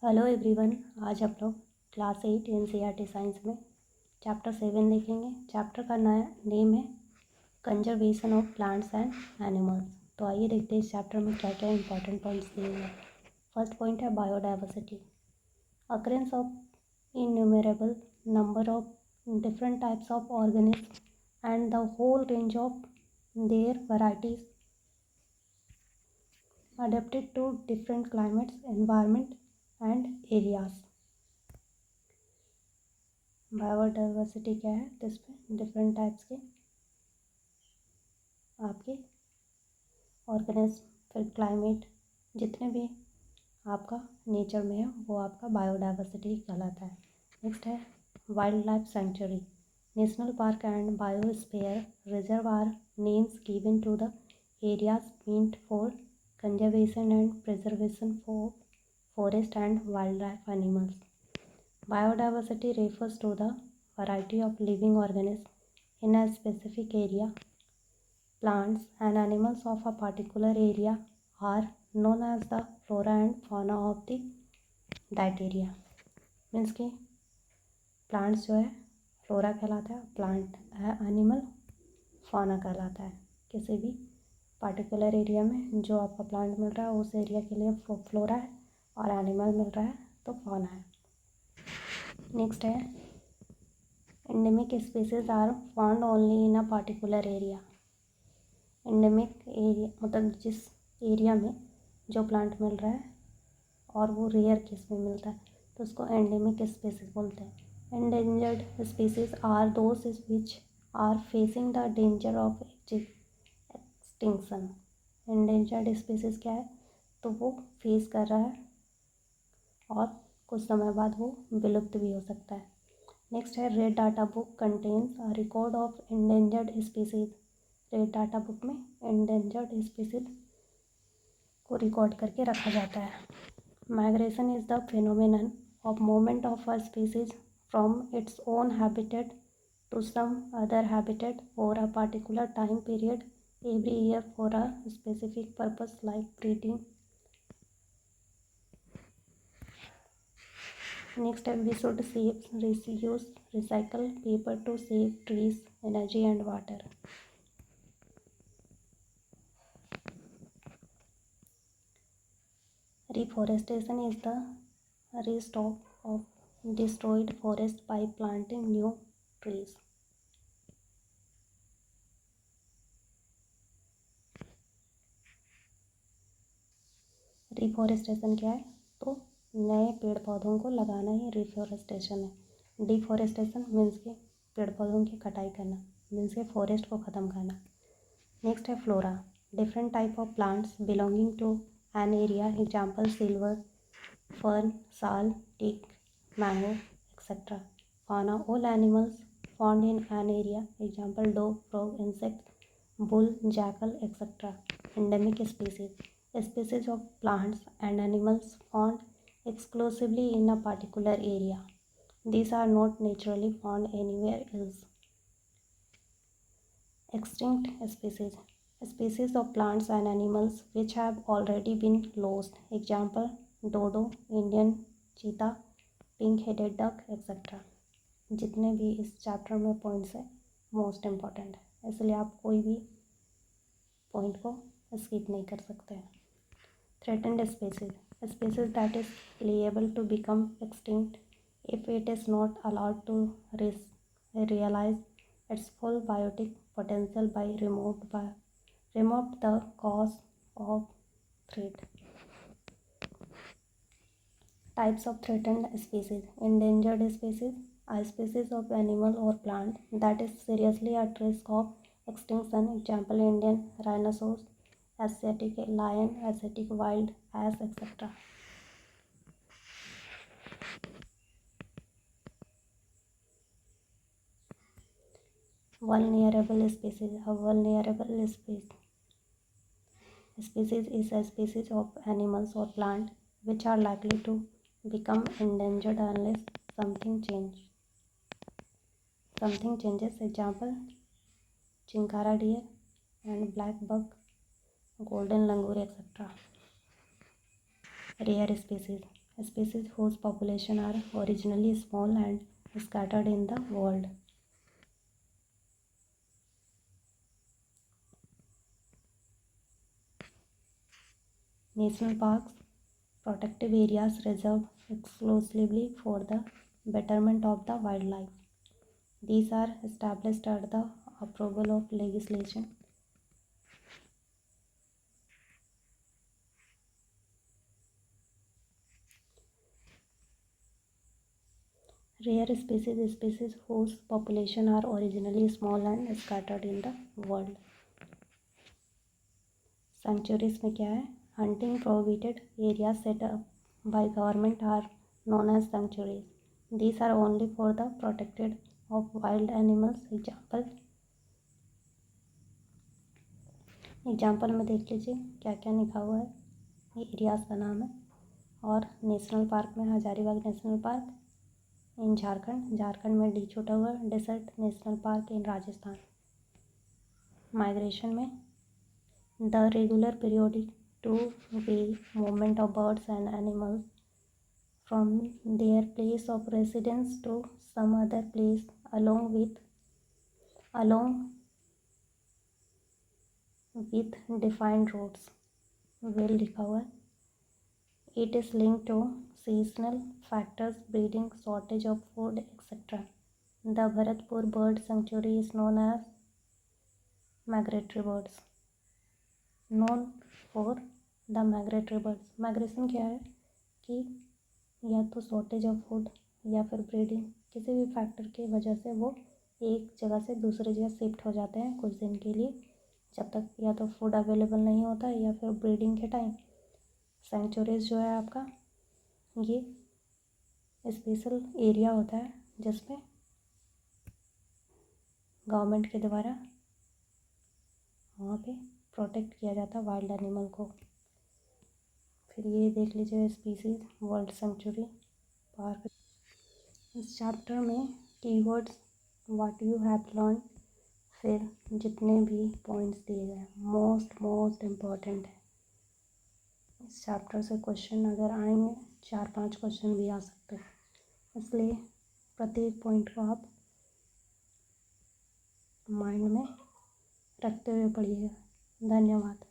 Hello everyone. आज हम लोग क्लास 8 एनसीईआरटी साइंस में चैप्टर 7 देखेंगे। चैप्टर का नया नेम है conservation of plants and animals. तो आइए देखते हैं इस चैप्टर में क्या क्या इंपॉर्टेंट पॉइंट्स दिए हैं। फर्स्ट पॉइंट है biodiversity, occurrence of innumerable number of different types of organism and the whole range of their varieties adapted to different climates, environment and areas। Biodiversity क्या है? तो इसमें डिफरेंट टाइप्स के आपके organism, फिर क्लाइमेट, जितने भी आपका नेचर में है वो आपका बायोडाइवर्सिटी कहलाता है। नेक्स्ट है wild life sanctuary, national park and biosphere reserve are names given to the areas meant for conservation and preservation for forest and wildlife animals। Biodiversity refers to the variety of living organisms in a specific area. Plants and animals of a particular area are known as the flora and fauna of that area। Means कि plants जो है flora कहलाता है, plant animal फाना कहलाता है। किसी भी पार्टिकुलर एरिया में जो आपका प्लांट मिल रहा है उस एरिया के लिए फ्लोरा है और एनिमल मिल रहा है तो फाना है। नेक्स्ट है endemic species are found only in a particular area. Endemic area मतलब जिस एरिया में जो प्लांट मिल रहा है और वो रेयर केस में मिलता है तो उसको एंडेमिक स्पीसीज बोलते हैं। Endangered species are those which are facing the danger of extinction. Endangered species क्या है? तो वो फेस कर रहा है और कुछ समय बाद वो विलुप्त भी हो सकता है। नेक्स्ट है red data book contains a record of endangered species. Red data book में एंडेंजर्ड स्पीसीज को रिकॉर्ड करके रखा जाता है। Migration is the phenomenon of movement of a species from its own habitat to some other habitat for a particular time period every year for a specific purpose like breeding। Next we should save, reuse, recycle paper to save trees, energy and water। Reforestation is the restock of destroyed forest by planting new trees। Reforestation क्या है? तो नए पेड़ पौधों को लगाना ही reforestation है। Deforestation means के पेड़ पौधों की कटाई करना, मीन्स के फॉरेस्ट को ख़त्म करना। नेक्स्ट है flora, different type of plants belonging to an area, example silver, fern, sal, teak, mango etcetera. Fauna, all animals found in an area, example dog, frog, insect, bull, jackal etcetera. Endemic species, species of plants and animals found exclusively in a particular area. These are not naturally found anywhere else। Extinct species, species of plants and animals which have already been lost, example dodo, Indian cheetah, pink-headed duck etc। जितने भी इस chapter में points है most important है, इसलिए आप कोई भी पॉइंट को स्किप नहीं कर सकते हैं। Threatened species, a species that is liable to become extinct if it is not allowed to realize its full biotic potential by remove the cause of threat। Types of threatened species, endangered species, a species of animal or plant that is seriously at risk of extinction, example Indian rhinoceros, asiatic lion, asiatic wild ass etc। Vulnerable species, a vulnerable species is a species of animals or plant which are likely to become endangered unless something changes, example chinkara deer and black buck, golden langur etcetera. Rare species, species whose population are originally small and scattered in the world. National parks, protective areas reserved exclusively for the betterment of the wildlife. These are established at the approval of legislation. Rare species, species whose population are originally small and scattered in the world. Sanctuaries में क्या है? Hunting prohibited areas set up by government are known as sanctuaries. These are only for the protected of wild animals. Example में देख लीजिए क्या क्या लिखा हुआ है, ये एरियाज़ का नाम है। और नेशनल पार्क में Hazaribagh national park in Jharkhand में डी छूटा हुआ है। Desert national park in Rajasthan. Migration में the regular periodic two way movement of birds and animals from their place of residence to some other place along with defined routes। Well लिखा हुआ है। It is link to seasonal factors, breeding, shortage of food etcetera. The Bharatpur bird sanctuary is known as migratory birds, known for the migratory birds. Migration क्या है कि या तो shortage of food या फिर ब्रीडिंग, किसी भी फैक्टर की वजह से वो एक जगह से दूसरी जगह शिफ्ट हो जाते हैं कुछ दिन के लिए, जब तक या तो फूड अवेलेबल नहीं होता है या फिर ब्रीडिंग के टाइम। सेंचुरीज जो है आपका ये स्पेशल एरिया होता है जिसमें गवर्नमेंट के द्वारा वहाँ पे प्रोटेक्ट किया जाता है वाइल्ड एनिमल को। फिर ये देख लीजिए स्पीसीज वर्ल्ड सेंचुरी पार्क। इस चैप्टर में keywords what you have learn, फिर जितने भी पॉइंट्स दिए गए मोस्ट इम्पॉर्टेंट है। इस चैप्टर से क्वेश्चन अगर आएंगे 4-5 क्वेश्चन भी आ सकते हैं, इसलिए प्रत्येक पॉइंट को आप माइंड में रखते हुए पढ़िएगा। धन्यवाद।